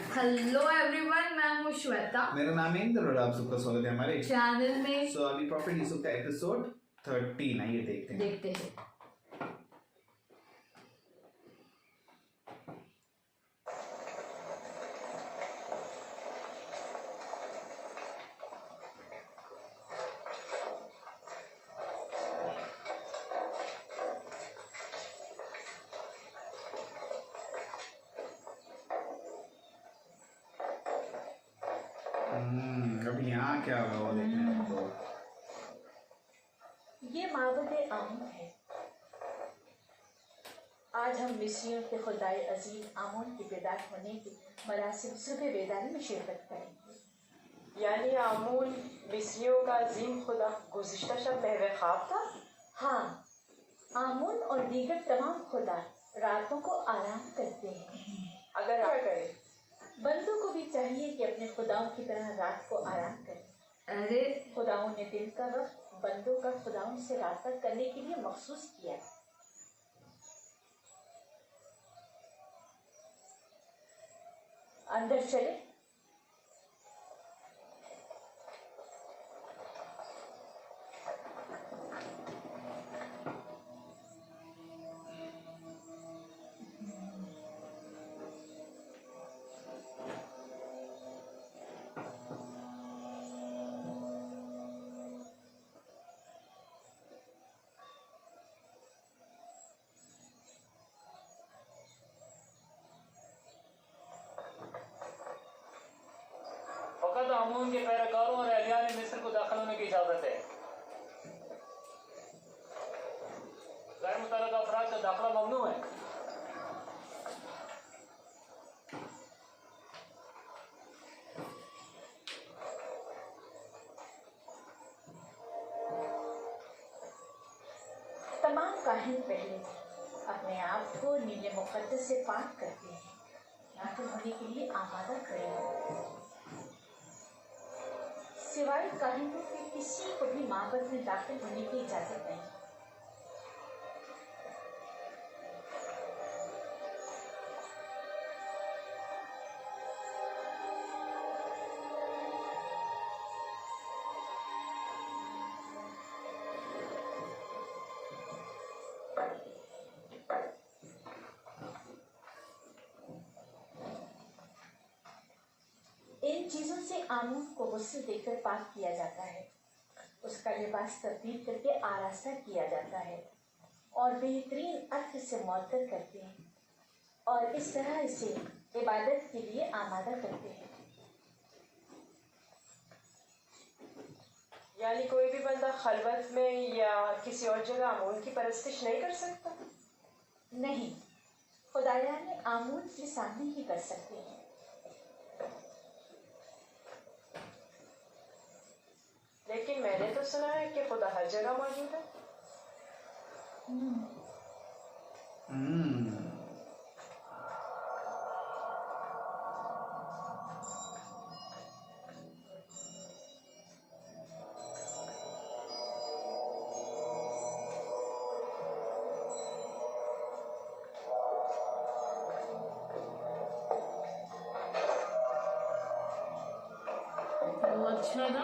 Hello everyone, मैं हूँ श्वेता। मेरा नाम है इंद्र और आप सबका स्वागत है हमारे चैनल में। सो अभी प्रॉफिट यूसुफ का एपिसोड 13 आइए देखते हैं। अभी यहाँ क्या होगा वो देखने को। ये माबद आमून है। आज हम मिस्रियों के खुदाई अजीज आमून की बेदार होने की मरासिम सुबह बेदारी में शिरकत करेंगे। यानी आमून मिस्रियों का अजीम खुदा गुज़िश्ता शब महवे ख्वाब था। हाँ, आमून और दीगर तमाम खुदा रातों को आराम करते हैं। अगर क्या करें, बंदों को भी चाहिए कि अपने खुदाओं की तरह रात को आराम करें। अरे खुदाओं ने दिन का वक्त बंदों का खुदाओं से राबता करने के लिए मखसूस किया। अंदर चले। फकत आमून के पैरोकारों और अहलियान मिस्र को दाखिल होने की इजाजत है। गैर मुतल्लका अफराद का दाखिला ममनू है। तमाम काहिन पहले अपने आप को नीले मुकद्दस से पाक करते हैं, दाखिल होने के लिए आमादा खड़े हो। सिवाय काहिनों के किसी को भी माबद में दाखिल होने की इजाजत नहीं। इन चीजों से आमून को गुस्से देकर पाक किया जाता है, उसका लिबास तब्दील करके आरास्ता किया जाता है और बेहतरीन अर्थ से मुअत्तर करते हैं और इस तरह इसे इबादत के लिए आमादा करते हैं। यानी कोई भी बंदा खलवत में या किसी और जगह आमून की परस्तिश नहीं कर सकता। नहीं, खुदाया ने आमून के सामने ही कर सकते हैं। लेकिन मैंने तो सुना है कि खुदा हर जगह मौजूद है। अच्छा ना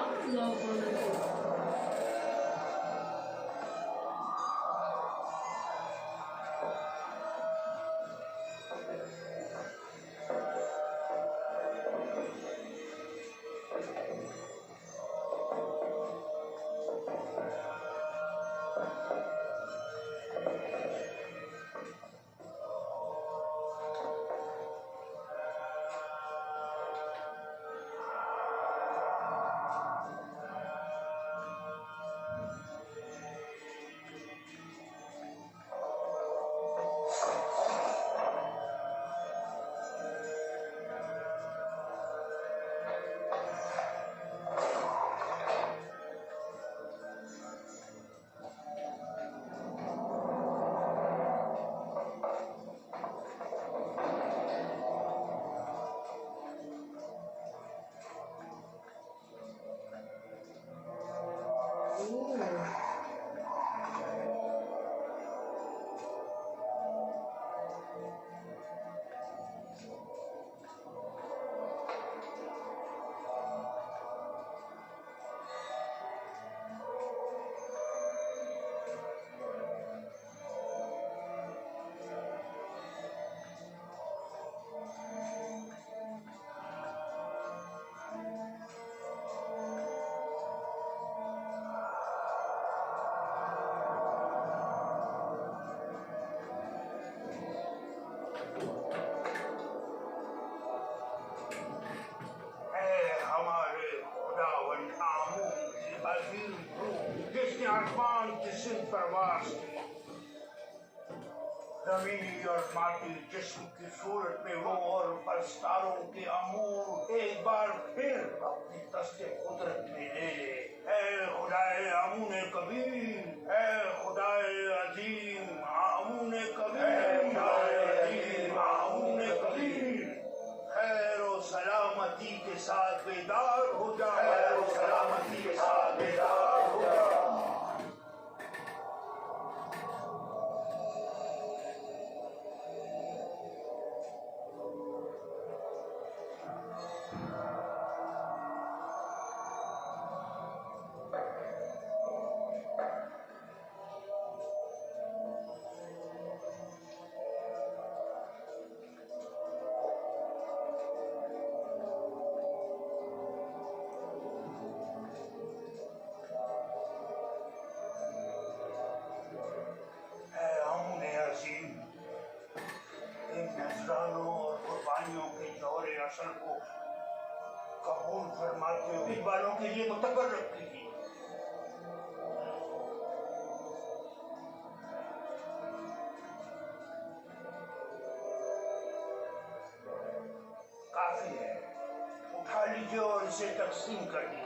प्रवास की। जमीन और माटी जिस्म की सूरत में वो और परस्तारों के अमूर एक बार फिर अपनी दस्ते कुदरत में ले ले। ऐ खुदाए आमूने कबीर, ऐ खुदाए अजीम आमूने कबीर, आमूने कबीर। खैर और सलामती के साथ बेदार हो जा, खैर और सलामती के साथ बेदार हो जा। असल को कबूल फरमाते हुए वालों के लिए मुतबर्रक कीजिए। काफी है, उठा लीजिए और इसे तकसीम कर दीजिए।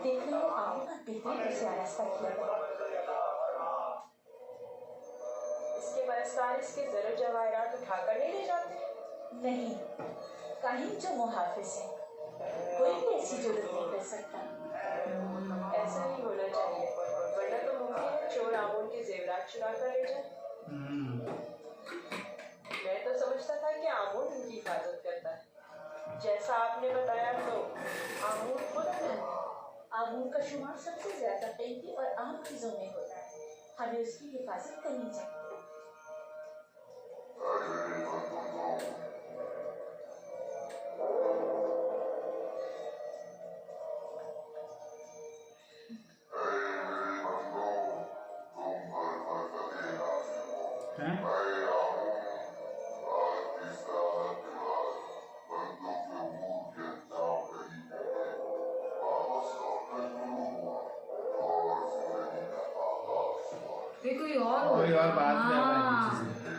देखने को आमू का बेहतरीन से आरास्ता किया गया। इसके परस्तार इसके जरूर जवाहरात उठाकर नहीं ले जाते? नहीं, काहिन जो मुहाफिज है, कोई भी ऐसी जरूरत नहीं कर सकता। ऐसा नहीं होना चाहिए, वरना तो मुमकिन है चोर आमून के जेवरात चुरा कर ले जाए। मैं तो समझता था कि आमून उनकी हिफाजत करता है। जैसा आपने बताया तो आमून खुद है। आमून का शुमार सबसे ज्यादा कीमती और अहम चीजों में होता है, हमें उसकी हिफाजत करनी चाहिए। ये कोई और बात कर रहा है हाँ। किसी से।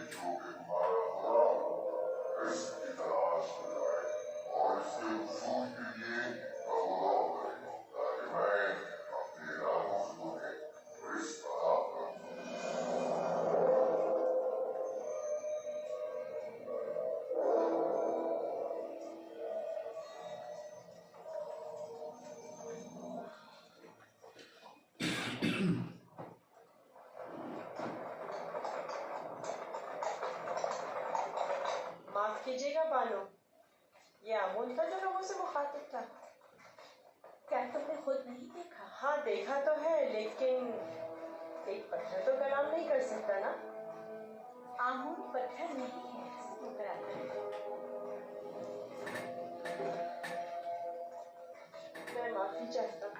माफ कीजिएगा बानो, ये आमून था जो लोगों से मुखातिब था। क्या तुमने खुद नहीं देखा? हाँ देखा तो है, लेकिन एक पत्थर तो कलाम नहीं कर सकता ना। आमून पत्थर नहीं है, कराता है। मैं माफी चाहता हूँ।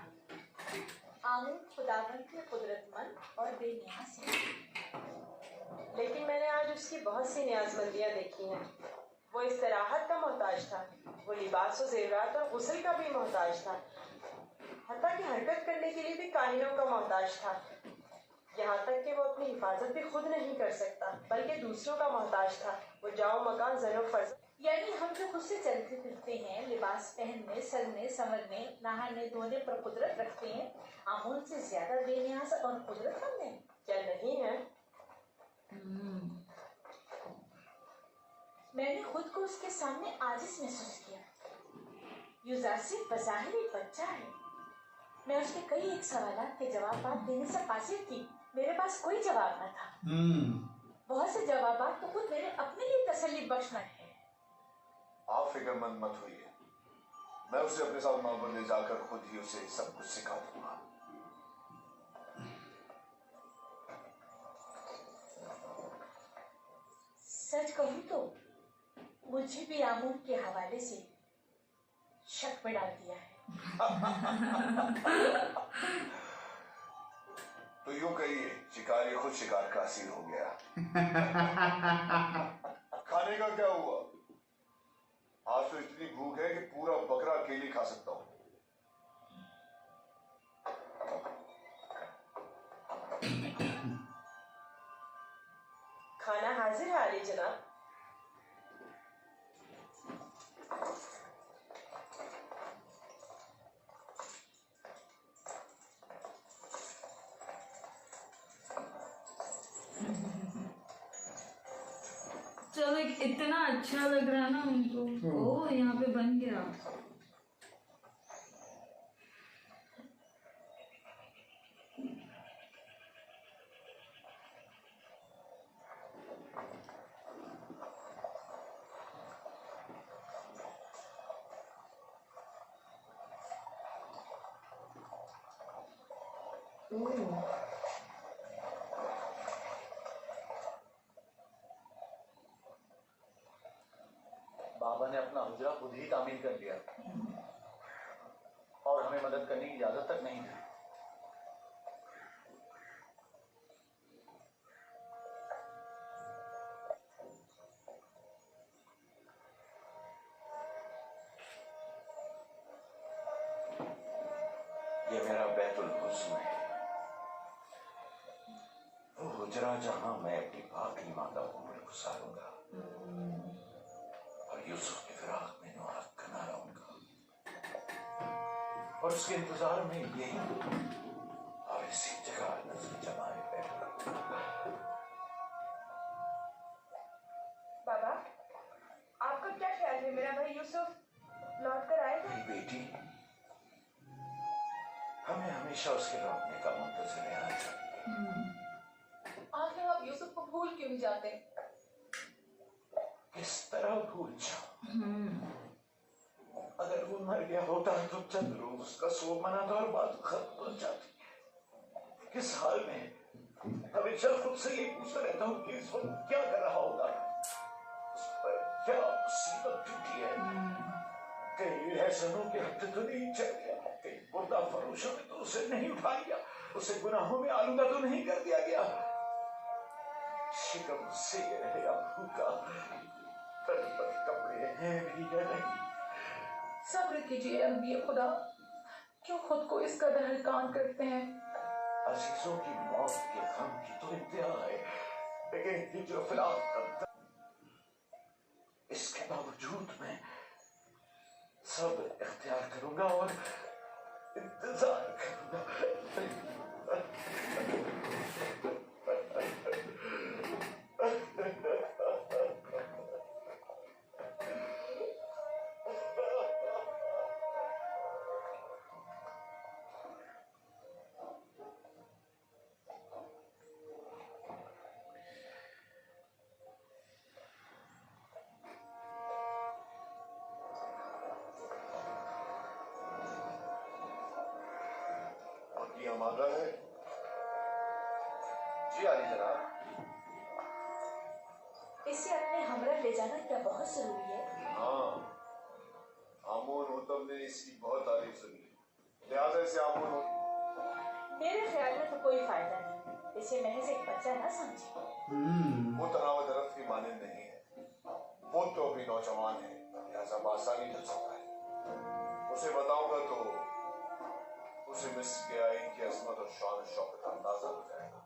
आमून खुदावन के कुदरतमंद और बेनियाज है। लेकिन मैंने आज उसकी बहुत सी न्याजमंदियां देखी हैं। वो इस्तराहत का मोहताज था, वो लिबास और जेवरात और गुस्ल का भी मोहताज था, हत्ता कि हरकत करने के लिए भी काहिनों का मोहताज था। यहाँ तक कि वो अपनी हिफाजत भी खुद नहीं कर सकता, बल्कि दूसरों का मोहताज था। वो जाओ मकान जनो फर्ज, यानी हम जो खुद से चलते फिरते हैं, लिबास पहनने, सलने, संवरने, नहाने धोने पर कुदरत रखते हैं, आमून से ज्यादा बेनियाज और कुदरतमंद है। क्या नहीं है? मैंने खुद को उसके सामने आजिज महसूस किया। युजासिर बज़ाहिर एक बच्चा है। मैं उसके कई एक सवालात के जवाब देने से कासिर थी। मेरे पास कोई जवाब न था। बहुत से जवाबात तो खुद मेरे अपने लिए तसल्ली बख्शना है। आप फिक्रमंद मत होइए, मैं उसे अपने साथ माहौल ले जाकर खुद ही उसे सब कुछ सिखा दूंगा। सच कहूं तो मुझे भी आमून के हवाले से शक में डाल दिया है। तो यूं कहिए, शिकारी खुद शिकार का असीर हो गया। खाने का क्या हुआ? आज तो इतनी भूख है कि पूरा बकरा अकेले खा सकता हूं। खाना हाजिर है आली जनाब। चलो इतना अच्छा लग रहा है ना उनको। ओ यहाँ पे बन गया। बाबा ने अपना हुजरा खुद ही तामीर कर लिया और हमें मदद करने की इजाजत तक नहीं दी। ये मेरा बैतुल हुस्न है, वो हुजरा जहां मैं अपनी पाक ईमानदा उम्र गुजारूंगा और यूसुफ की फिराक में नौरत करना रहूंगा। और उसके इंतजार में यही और इसी जगह नजर जमाए बैठा। बाबा, आपका क्या ख्याल है, मेरा भाई यूसुफ लौट कर आएगा? मेरी बेटी, हमें हमेशा उसके लौटने का मुंतज़िर रहना चाहिए। आखिर आप यूसुफ को भूल क्यों नहीं जाते? किस तरह भूल जाऊं? अगर वो मर गया होता तो चंद रोज उसका शोक मनाता और बात खत्म हो जाती। किस हाल में? हमेशा खुद से ये पूछता रहता हूँ कि इस वक्त क्या कर रहा होगा, उस पर क्या मुसीबत टूटी है। कहीं एहसानों के हफ्ते तो नहीं चल गया, कहीं मुर्दा फरोशों में तो उसे नहीं उठा लिया, उसे गुनाहों में आलूदा तो नहीं कर दिया गया। शिकम से ये रहे अबू का तन पर कपड़े हैं भी या नहीं। सब्र कीजिए अंबिया खुदा, क्यों खुद को इस कदर हलकान करते हैं? अजीजों की मौत के गम की तो इंतहा है, लेकिन हिजर फिलहाल इसके बावजूद मैं सब इख्तियार करूंगा और इंतजार करूंगा। आमादा है? जी आली जनाब। इसे अपने हमरा ले जाना क्या बहुत जरूरी है? हाँ, आमोन होतम ने इसकी बहुत तारीफ सुनी, लिहाजा इसे आमोन मेरे ख्याल में तो कोई फायदा नहीं, इसे महज एक बच्चा ना समझे। वो तनाव दरख्त की मानंद नहीं है, वो तो अभी नौजवान है, लिहाजा बासानी ढल सकता है। उसे बताऊंगा तो उसे मिस्र के आइन की अजमत और शान शौकत का अंदाजा हो जाएगा।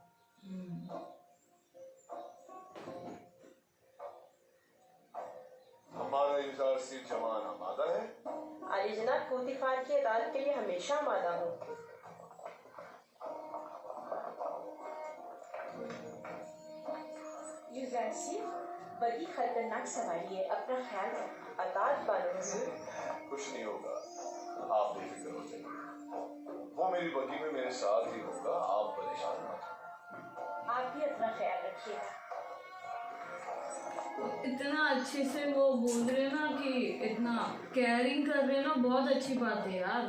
हमारा इंतजार सिर्फ जवान आमादा है। अली जनाब कोतिफार की अदालत के लिए हमेशा आमादा हूँ। यूज़ारसी बड़ी खतरनाक सवारी है, अपना ख्याल रखना। अताज बानो से कुछ नहीं होगा, आप बेफिक्र हो जाइए। वो मेरी बगी में मेरे साथ ही होगा, आप परेशान मत हो। आप भी अपना ख्याल रखिएगा। इतना अच्छे से वो बोल रहे ना कि इतना केयरिंग कर रहे ना, बहुत अच्छी बात है यार।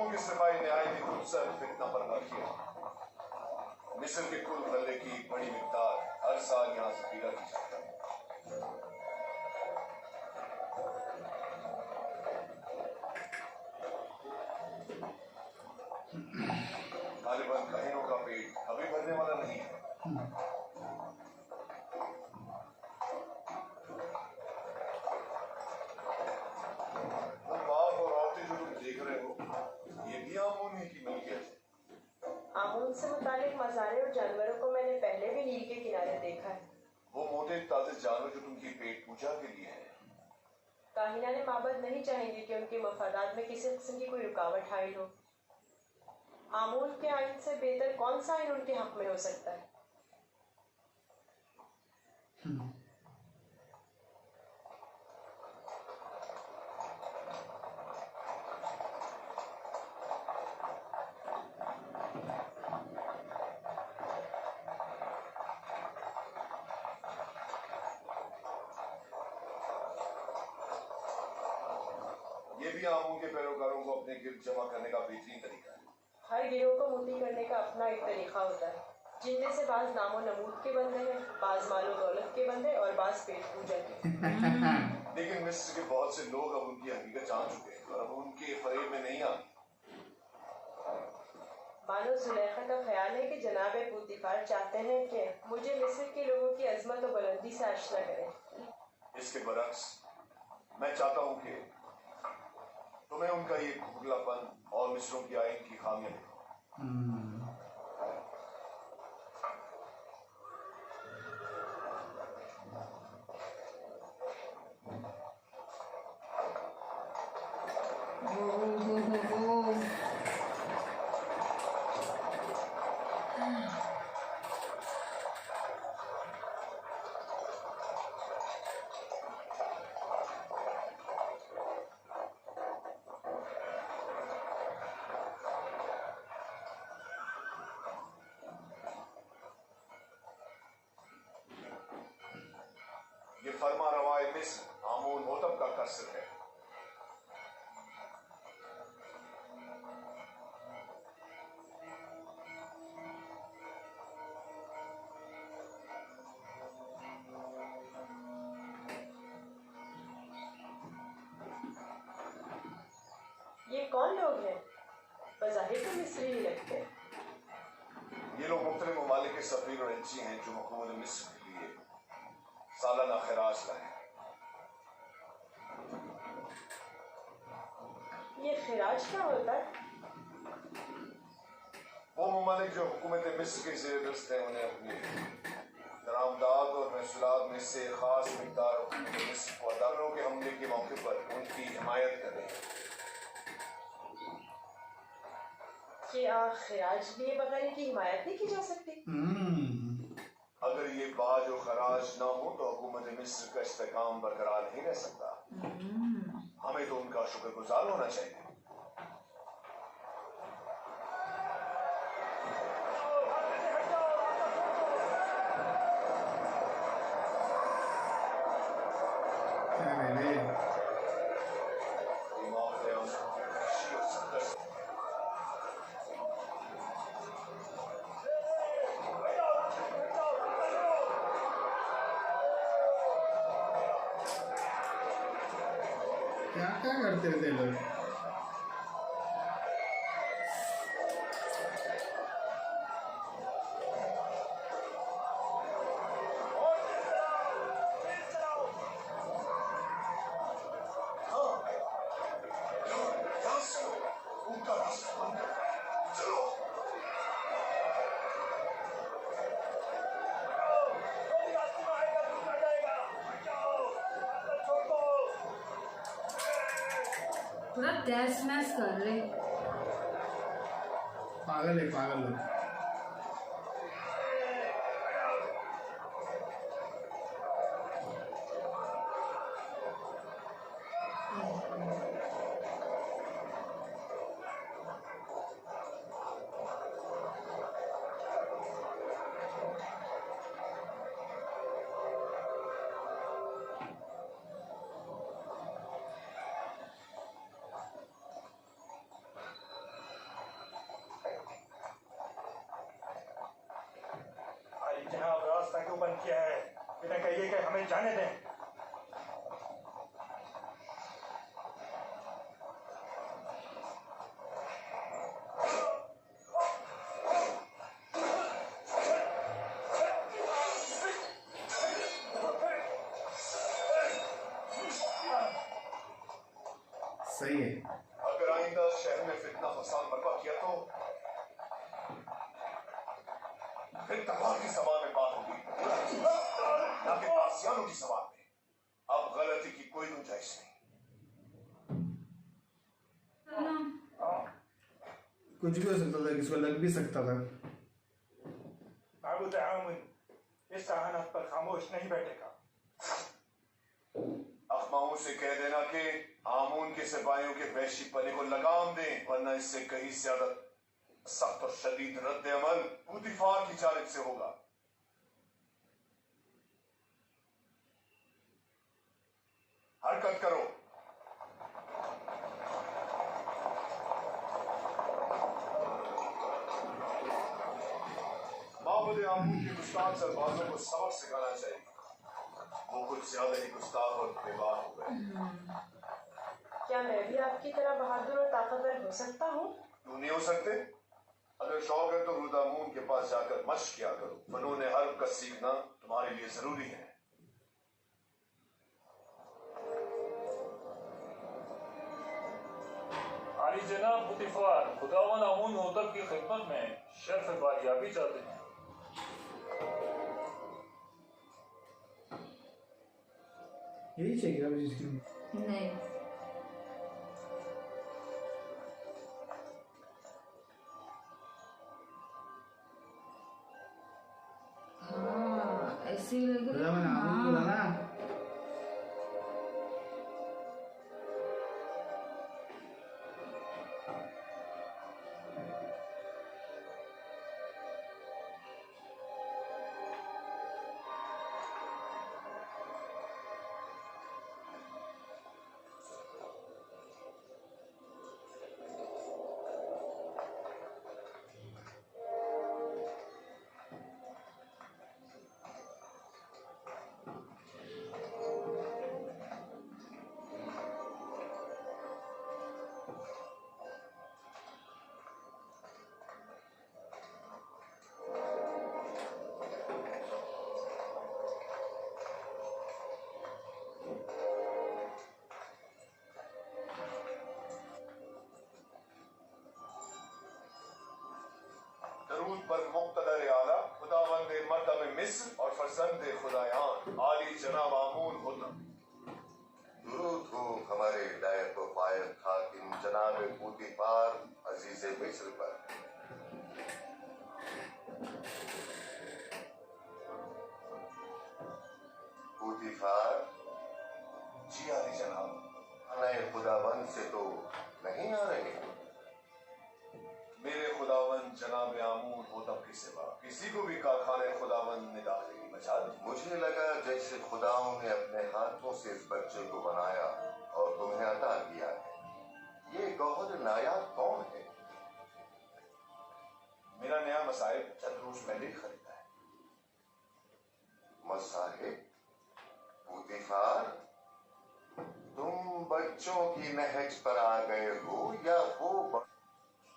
की सफाई न्याय की खुदसर फितना परवा किया। मिस्र के कुल गले की बड़ी मिकदार हर साल यहाँ से पीला की जाता है। तालिबान कहीनों का पेट अभी भरने वाला नहीं है। तुम बाप और औरतें जो तुम देख रहे हो, ये भी आमून की मिल्कियत है। आमून से मुतालिक मज़ारे और जानवरों को मैंने पहले भी नील के किनारे देखा है। वो मोटे ताजे जानवर जो तुमकी पेट पूजा के लिए है। काहिना ने माबद नहीं चाहेंगे कि उनके मफादात में किसी किस्म की कोई रुकावट हाइल हो। आमूल के आइन से बेहतर कौन सा आइन उनके हक में हो सकता है? ये भी आमून के पैरोकारों को अपने गिर्द जमा करने का बेहतरीन तरीका है। हर गिरोह को मोती करने का अपना एक तरीका होता है। जिनमें से बाज नामो नमूद के बंदे हैं, बाज मालो दौलत के बंदे और बाज पेट पूजा के। लेकिन मिस्र के बहुत से लोग अब उनकी हकीकत जान चुके हैं और अब उनके फरेब में नहीं आ। बानो जुलेखा का ख्याल है कि जनाब पुतिफार चाहते हैं कि मुझे मिस्र के लोगों की अजमत और बुलंदी से आशना करें। इसके बरक्स मैं चाहता हूँ कि तुम्हें उनका ये खोखलापन और मिस्रों की आइन की खामियां दिखाऊं। ये फरमा रवाए मिस्र आमून होतब का कसर है। ये कौन लोग हैं? बज़ाहिर तो मिस्री ही लगते हैं। ये लोग मुख्तलिफ ममालिक के सफीर और एजेंसी हैं जो हुकूमत मिस्र के लिए सालाना खिराज लाए। ये खिराज क्या होता है? वो ममालिक जो हुकूमत मिस्र के ज़ेर दस्त हैं उन्हें अपनी दरामदाद और महसूलात में से खास मिकदार हुकूमत मिस्र को अदालतों के हमले के मौके पर उनकी हिमायत करें। क्या खिराज लिए बगैर की हिमायत नहीं की जा सकती? अगर ये बाज और खराज ना हो तो हुकूमत मिस्र का इस्तेकाम बरकरार नहीं रह सकता। हमें तो उनका शुक्रगुजार होना चाहिए। क्या क्या करते थे लोग? उनका रास्ता बंद कर चलो। पूरा तहस महस कर रहे। पागल है पागल लोग। जनाब रास्ता क्यों बंद किया है? इन्हें कहिए कि हमें जाने दें। सही है। अगर आइंदा शहर में फितना फसाद बर्पा किया तो फिर तलवार की जबान में बात होगी, ना कि आसियानों की जबान में। अब गलती की कोई गुंजाइश नहीं। कुछ भी हो सकता था, किसी को लग भी सकता था। माबूद आमुन इस सहानत पर खामोश नहीं बैठेगा। अखमाओं से कह देना कि आमून के सिपाहियों के वहशी पने को लगाम दें, वरना इससे कहीं ज्यादा सख्त और शदीद रद्द अमल पुतिफार की जानिब से होगा। हरकत करो। माबूद उस्ताद सरबाजों को सबक सिखाना चाहिए। वो कुछ ज्यादा ही गुस्ताख और बेबाक हो गए। क्या मैं भी आपकी तरह बहादुर और ताकतवर हो सकता हूँ? क्यों नहीं हो सकते? अगर शौक है तो रुदामून के पास जाकर मश्क किया करो। फनून हर्ब का सीखना तुम्हारे लिए जरूरी है। आली जनाब बुतिफार, खुदावन अमून होतब की खिदमत में शर्फ बारियाबी चाहते हैं। यही चाहिए अब जिसकी नहीं, हाँ ऐसे ही लग रहा मैंने आमून बोला ना। दरूद पर मुक्तदर आला खुदावंद मर्दम मिस्र और फरजंद खुदायान आली जनाब आमून होतब। दुरूद हो हमारे हिदायत व फायद हाकिम जनाब पूतीफार अजीज मिस्र पर। पूतीफार जी आली जनाब। नए खुदाबंद से तो नहीं आ रहे। मेरे खुदावंद जनाब आमून होतब के सिवा किसी को भी कारखाने खुदावंद ने दाखिल बचा दी। मुझे लगा जैसे खुदाओं ने अपने हाथों से इस बच्चे को बनाया और तुम्हें अता किया है। ये गौहर नायाब कौन है? मेरा नया मसाइब चंद रोज पहले ही खरीदा है। मसाहिब पूतीफार, तुम बच्चों की नहज पर आ गए हो या वो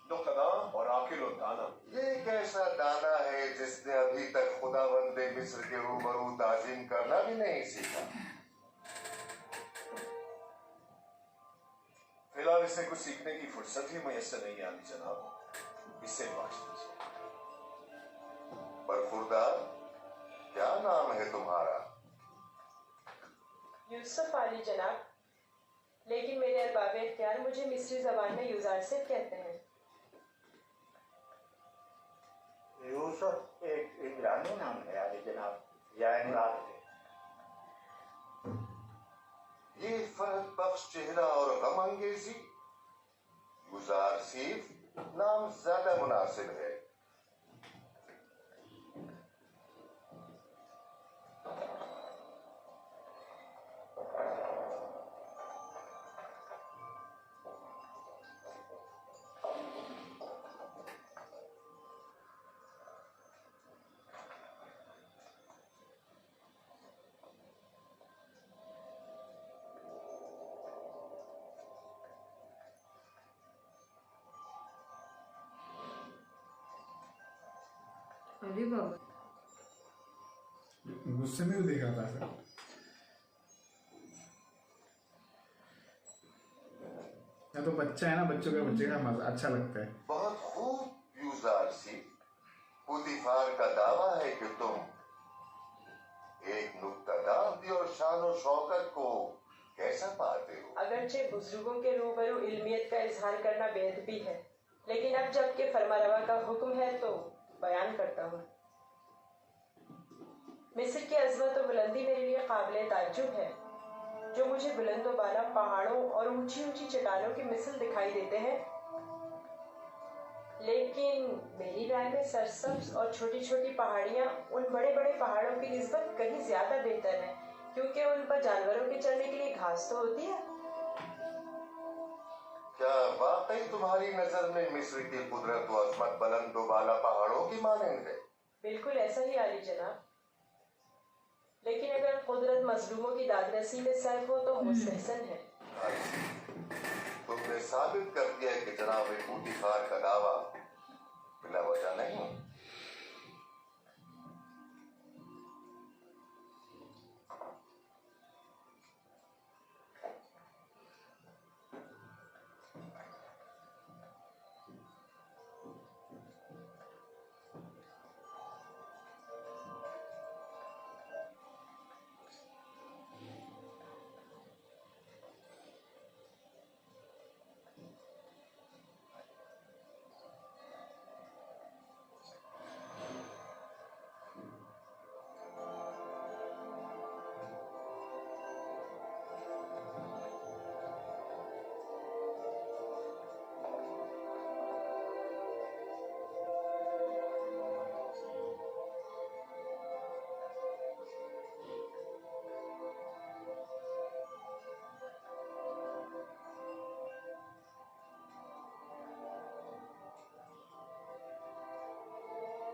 नुक्तदा और आकिल और दाना। ये कैसा दाना है जिसने अभी तक खुदावंद मिस्र के रूबरू ताजीम करना भी नहीं सीखा? फिलहाल इसे कुछ सीखने की फुर्सत ही मुयस्सर नहीं आती जनाब, इससे बख्श दीजिए। पर खुर्दार, क्या नाम है तुम्हारा? यूसुफ आली जनाब, लेकिन मेरे अरबाब इख्तियार मुझे मिस्री जबान में यूजारसिफ कहते हैं। यूसुफ एक इब्रानी नाम है आली जनाब, या इमरात है। ये फर्क बख्श चेहरा और गम अंगेजी, गुजार सीफ नाम ज्यादा मुनासिब है। अरे बाबा, गुस्से में भी देखा था सर। या तो बच्चा है ना, बच्चे का मजा अच्छा लगता है। बहुत खूब यूजार सीफ, पूतीफार का दावा है कि तुम एक नुक्तादार और शान और शौकत को कैसा पाते हो? अगरचे बुजुर्गों के रूबरू इल्मियत का इजहार करना बेअदबी है, लेकिन अब जबकि फरमारवा का हुक्म है तो बयान करता हूँ। मिस्र की अजमत और बुलंदी मेरे लिए काबिले ताज्जुब है। जो मुझे बुलंद बाला पहाड़ों और ऊंची ऊंची चट्टानों की मिसल दिखाई देते हैं, लेकिन मेरी राय में सरसब्ज और छोटी छोटी पहाड़ियाँ उन बड़े बड़े पहाड़ों की निस्बत कहीं ज्यादा बेहतर हैं, क्योंकि उन पर जानवरों के चलने के लिए घास तो होती है। क्या वाकई तुम्हारी नजर में मिस्र की कुदरत व अजमत बुलंद बाला पहाड़ों की मानंद है? बिल्कुल ऐसा ही आली जनाब। लेकिन अगर कुदरत मजलूमों की दादरसी में सैफ हो तो मुस्तहसन है। तुमने साबित कर दिया कि जनाब बूटीफार का दावा बिला वजह नहीं।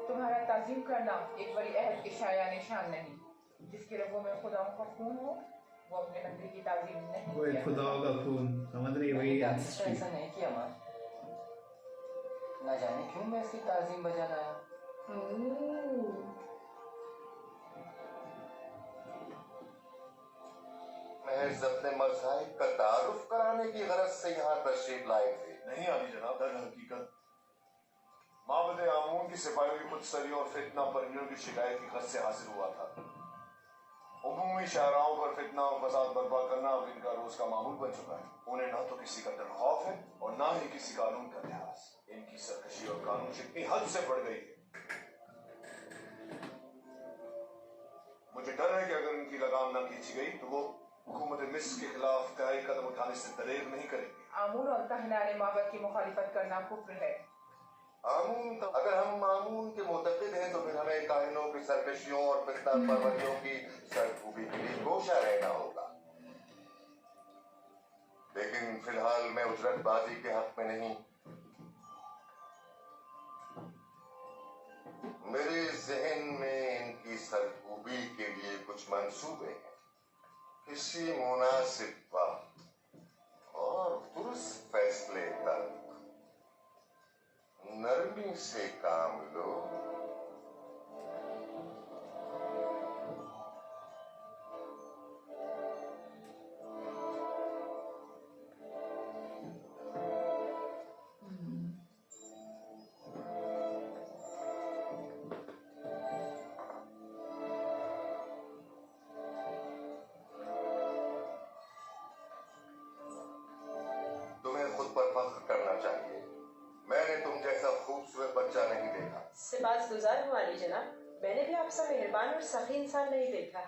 तुम्हारा ताज़ीम करना एक बड़ी अहद के शाया निशान नहीं। जिसके रगों में खुदाओं का खून हो वो अपने बंदे की ताज़ीम नहीं वो एक खुदाओं का खून समझ रही है वही दानिश ऐसा नहीं किया माँ। ना जाने क्यों मैं इसकी ताज़ीम बजा लाया। महज अपने मज़ाहिब का तारुफ कराने की गरज से यहाँ तशरीफ लाए थे। नहीं आली जनाब, दर हकीकत माबद आमून की सिपाहियों की खुदसरी और फितना परवियों की शिकायत की गरज से हासिल हुआ था। उमूमी शाहराओं पर फितना और फसाद बर्पा करना अब इनका रोज का मामूल बन चुका है। उन्हें ना तो किसी का डर खौफ है और ना ही किसी कानून का लिहाज। इनकी सरकशी और कानून से इतनी हद से बढ़ गई है, मुझे डर है कि अगर इनकी लगाम न खींची गई तो वो हुकूमत मिस्र के खिलाफ तय कदम उठाने से दलेर नहीं करेंगे। आमून और कहनाने माबद की मुखालिफत करना कुफ्र है। आमून तो अगर हम आमून के मुतक़िद हैं तो फिर हमें काहिनों की सरकशियों और फितना परवरियों की सरखूबी के लिए गोशा रहना होगा। लेकिन फिलहाल मैं उजरतबाजी के हक में नहीं। मेरे जहन में इनकी सरखूबी के लिए कुछ मंसूबे हैं। किसी मुनासिब वक्त और दुरुस्त फैसले तक नरमी से काम लो। तुम्हें खुद पर फख्र करना चाहिए। मैंने तुम जैसा खूबसूरत बच्चा नहीं देखा। सिपासगुजार हूँ आली जनाब, मैंने भी आपसा मेहरबान और सखी इंसान नहीं देखा।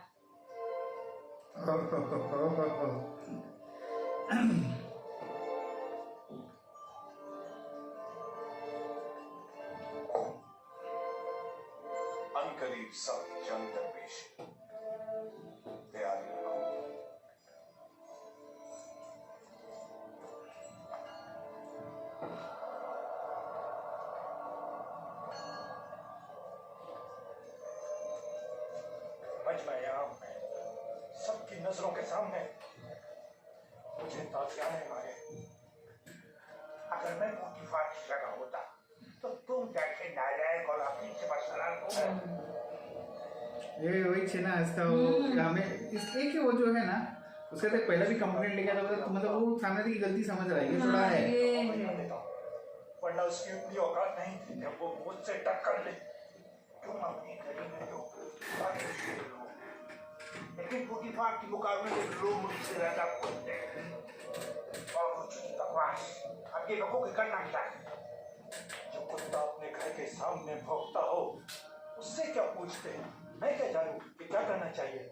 अनकरीब सब जंग दरपेश तैयारी रखो। मजमा-ए-आम में सबकी नजरों के सामने मुझे ताज़ियाने मारे। अगर मैं बूटीफार की जगह होता तो तुम जैसे नालायक और अपनी से बरसरार हो गए। ये वही छे ना इसका वो हमें इसलिए कि वो जो है ना उसका तो पहले भी कंप्लेंट लेके आता था, मतलब वो सामने की गलती समझ रहा है ये थोड़ा है। वरना उसकी उतनी औकात नहीं थी जब वो मुझसे टक्कर ले। तुम अपनी घड़ी में लो, बाकी उसके लो। लेकिन बूटीफार की मुकाबले में लोग मुझसे ज्यादा खुद हैं। और कुछ बकवास अब ये लोगों की करना चाहिए। जो कुत्ता अपने घर के सामने भौंकता हो उससे क्या पूछते हैं? मैं क्या जानूं कि क्या करना चाहिए?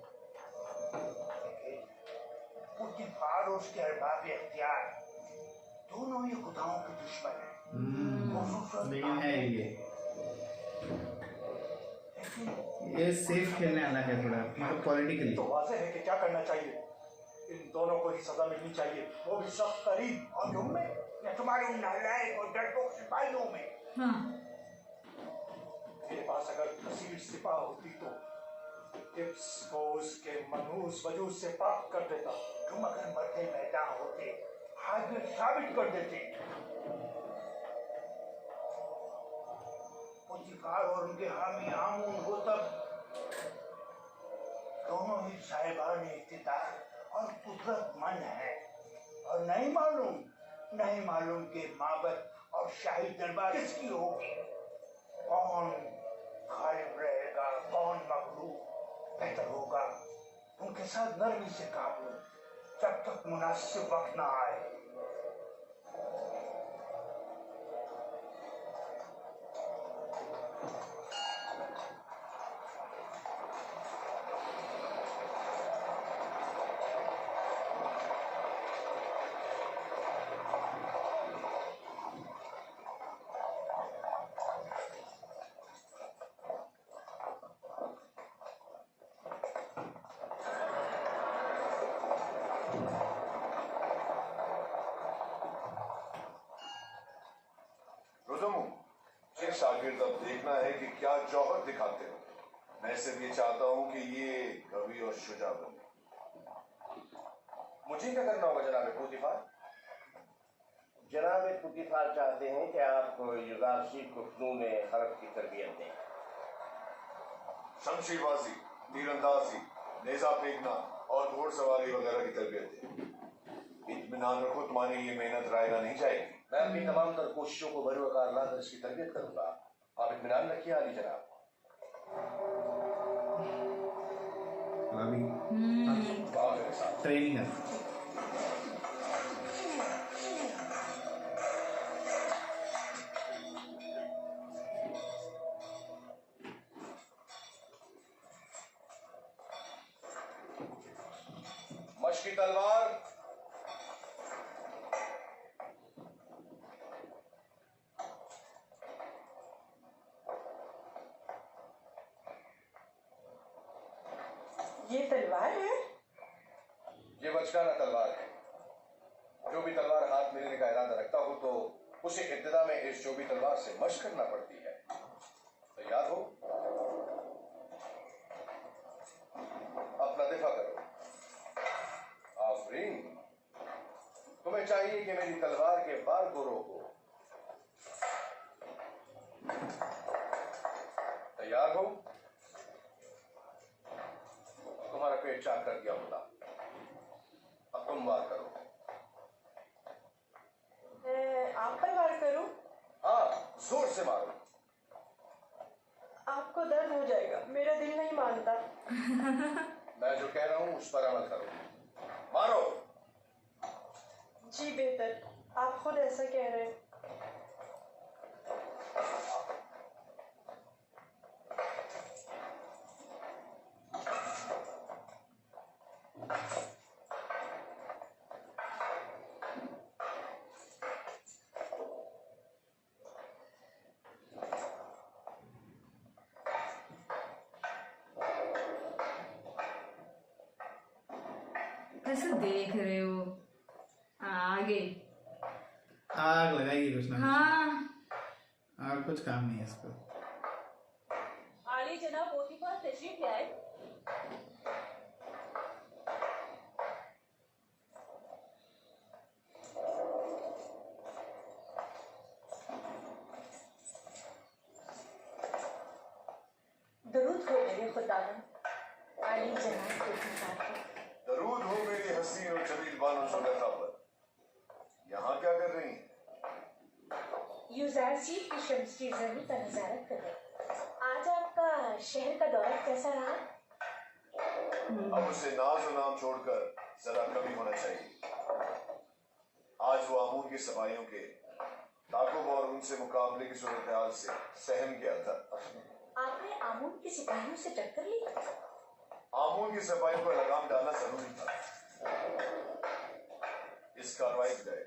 बूटीफार और उसके अरबाब इख्तियार दोनों ही खुदाओं के दुश्मन हैं। लेकिन है ये सेफ खेलने वाला है थोड़ा, मतलब पॉलिटिकली तो वाज़ेह है कि क्या करना चाहिए। इन दोनों को ही सजा मिलनी चाहिए, वो भी सख्त तरीन। और तुम में या तुम्हारे उन नालायक और डरपोक सिपाहियों में। आपके पास अगर कसीर सिपा होती तो टिप्स को उसके मनहूस वजूद से पाक कर देता। तुम अगर मरते मैदान होते हाजिर साबित कर देते। पुतिफार और उनके हामी आमून हो तब दोनों ही साहिबान इख्तिदार और कुदरत मन है, और नहीं मालूम कि माबद और शाही दरबार किसकी होगी। कौन गालिब रहेगा, कौन मगलूब। बेहतर होगा उनके साथ नरमी से काम लो जब तक मुनासिब वक्त ना आए। शागिर्द अब देखना है कि क्या जौहर दिखाते हो। मैं सिर्फ ये चाहता हूं कि ये कवि और शुजा बने। मुझे क्या करना होगा जनाब पुतिफार? जनाब पुतिफार चाहते हैं कि आप युजारसी को फनून हरफ की तरबियत दें। शमशीरबाजी, तीरंदाजी, नेजा फेंकना और घोड़सवारी वगैरह की तरबियत दें। इत्मीनान रखो, तुम्हारी ये मेहनत रायगा नहीं जाएगी। मैं अपनी तमाम तर कोशिशों को बरूकार लाकर इसकी तरबियत करूंगा। आप इत्मीनान रखिए आली जनाब। ट्रेनिंग है। मशकी तलवार, ये तलवार है? ये बचकाना तलवार है। जो भी तलवार हाथ में लेने का इरादा रखता हो तो उसे इब्तिदा में इस जो भी तलवार से मशक करना पड़ती है। तैयार हो? अपना दिफा करो। आफरीन, तुम्हें चाहिए कि मेरी तलवार के बार को रोको। तैयार हो? तुम्हारा पेट चाक कर दिया होता। अब तुम वार करो। आप पर वार करूं? हाँ, जोर से मारो। आपको दर्द हो जाएगा, मेरा दिल नहीं मानता। मैं जो कह रहा हूं उस पर अमल करो। मारो। जी बेहतर, आप खुद ऐसा कह रहे हैं। कैसे देख रहे हो? आगे आग लगाएगी कुछ ना कुछ। हाँ, और कुछ काम नहीं है इसको। आली जनाब पोतीफार तशरीफ ले आए। दरूद हो मेरे खुदावन आली जनाब पोतीफार को। दरूद हो मेरी हसीन और जमील बानो सुलेखा पर। यहाँ क्या कर रही हैं? युजारसी की शमसी जमी का नजारा कर रहे। आज आपका शहर का दौरा कैसा रहा? अब उसे नाज और नाम छोड़कर जरा कमी होना चाहिए। आज वो आमून की सफाइयों के ताकुब और उनसे मुकाबले की सूरत हाल से सहम गया था। आपने आमून के सिपाहियों से टक्कर ली? आमून की सफाई पर लगाम डालना जरूरी था। इस कार्रवाई के गए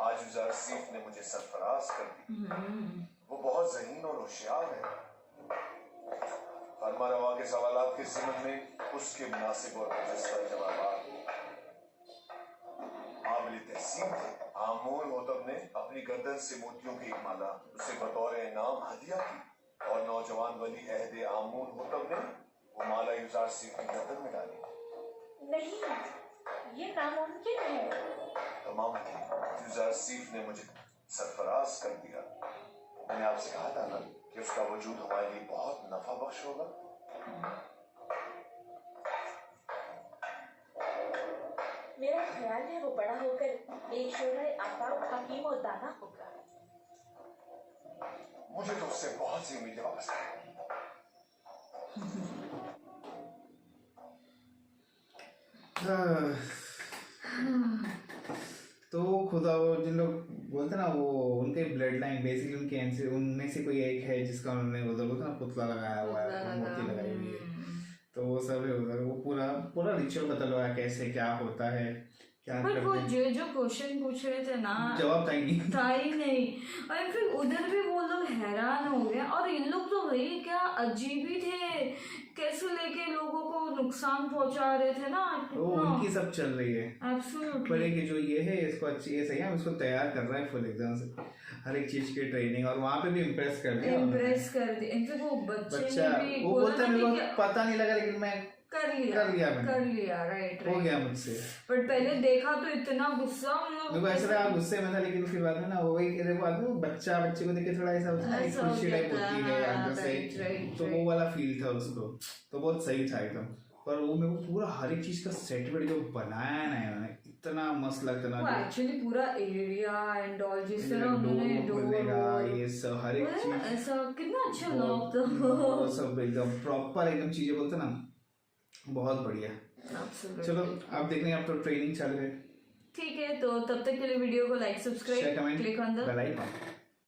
आज युजारसीफ ने मुझे सरफराज कर दी। वो बहुत ज़हीन और होशियार है। फरमा रवा के सवालात के ज़िम्मन में उसके मुनासिब और मुजस्सर जवाबात काबिल तहसीन थे। आमून होतब ने अपनी गर्दन से मोतियों की एक माला उसे बतौर इनाम हदिया की और नौजवान वली अहदे आमून होतब ने वो माला यूजारसीफ की गर्दन में डाली। नहीं, ये नामुमकिन है। तमाम यूजारसीफ ने मुझे सरफराज कर दिया। मैंने आपसे कहा था ना कि उसका वजूद हमारे लिए बहुत नफा बख्श होगा। मेरा ख्याल है वो बड़ा होकर एक शोराए आफाक हकीम और दाना होगा। मुझे तो उससे बहुत सी उम्मीदें वापस आए। तो खुदा वो जिन लोग बोलते ना वो उनके ब्लड लाइन बेसिकली उनके उनमें से कोई एक है जिसका उन्होंने उधर बोलते ना पुतला लगाया हुआ है, मोती लगाई हुई है, तो वो सब है उधर। वो पूरा पूरा रिचुअल बता हुआ है कैसे क्या होता है क्या पर वो करते जो क्वेश्चन पूछ रहे थे ना जवाब था ही था ही नहीं। और फिर उधर भी वो लोग हैरान हो गए और इन लोग तो भाई क्या अजीब ही थे, कैसे लेके लोगों को नुकसान पहुंचा रहे थे ना। तो उनकी सब चल रही है एब्सोल्युटली। पर कि जो ये है इसको अच्छी ये सही है, इसको तैयार कर रहा है फुल एकदम से हर एक चीज की ट्रेनिंग और वहाँ पे भी इम्प्रेस कर दिया। इनफैक्ट वो बच्चे बच्चा ने भी वो बोलता है मेरे को पता नहीं लगा लेकिन मैं कर लिया राइट हो गया मुझसे। बट पहले देखा तो इतना गुस्सा मेरे को ऐसा लगा गुस्से में था, लेकिन फिर बाद में ना वो वही देखो आदमी बच्चे को देख के थोड़ा ऐसा होता है ऐसा हो खुशी टाइप जाता है, होती है हाँ, अंदर से, राइट, तो वो वाला फील था उसको, तो बहुत सही था एकदम। पर वो मेरे को पूरा हर एक चीज का सेट वेट जो बनाया ना इन्होंने इतना मस्त लगता ना। वो एक्चुअली पूरा एरिया एंड ऑल जिस तरह डोर उन्होंने खुलेगा ये सब हर एक चीज ऐसा कितना अच्छा लॉक था वो सब एकदम प्रॉपर एकदम चीजें बोलते ना बहुत बढ़िया। चलो आप देख लें, आप तो ट्रेनिंग चल रही है। ठीक है, तो तब तक के लिए वीडियो को like subscribe click on the bell icon.